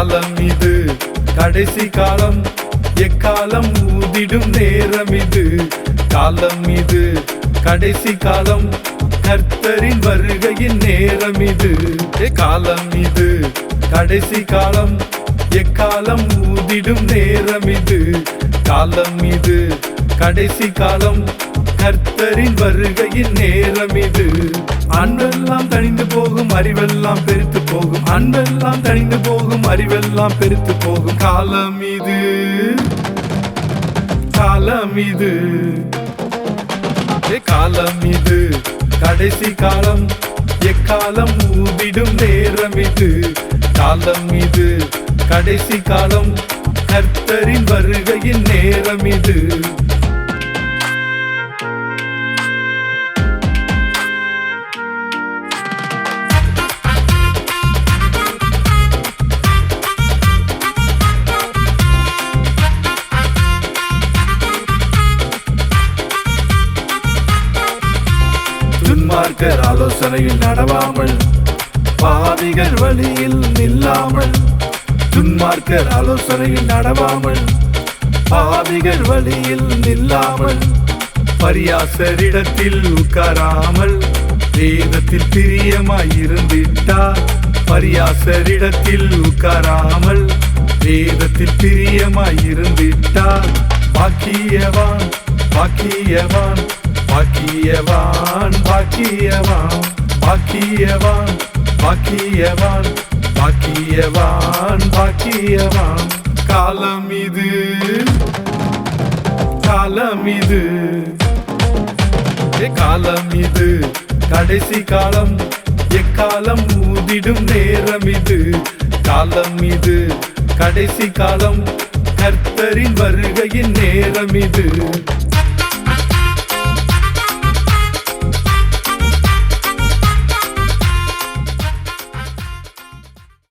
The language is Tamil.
காலம் இது கடைசி காலம், எக்காலம் ஊதிடும் நேரம் இது. காலம் இது கடைசி காலம், கர்த்தரின் வருகையின் நேரம் இது. காலம் இது கடைசி காலம், எக்காலம் ஊதிடும் நேரம் இது. காலம் இது கடைசி காலம், கர்த்தரின் வருகையின் நேரம் இது. அன்பெல்லாம் தணிந்து போகும், அறிவெல்லாம் பெருத்து போகும். அன்பெல்லாம் தணிந்து போகும், அறிவெல்லாம் பெருத்து போகும். காலம் இது, காலம் இது, காலம் இது கடைசி காலம், எக்காலம் ஊதிடும் நேரம் இது. காலம் இது கடைசி காலம், கர்த்தரின் வருகையின் நேரம் இது. துன்மார்க்கர் ஆலோசனையில் நடவாமல், பாவிகள் வழியில் நில்லாமல். துன்மார்க்கர் ஆலோசனையில் நடவாமல், பாவிகள் வழியில் நில்லாமல். பரியாசரிடத்தில் உட்காராமல், வேதத்தில் பிரியமாயிருந்திட்டார். பரியாசரிடத்தில் உட்காராமல், வேதத்தில் பிரியமாயிருந்திட்டார். பாக்கியவான், பாக்கியவான், பாக்கியவான், பாக்கியவான், பாக்கியவான், பாக்கியவான், பாக்கியவான், பாக்கியவான். காலம் இது, காலம் இது, காலம் இது கடைசி காலம், எக்காலம் ஊதிடும் நேரம் இது. காலம் இது கடைசி காலம், கர்த்தரின் வருகையின் நேரம் இது.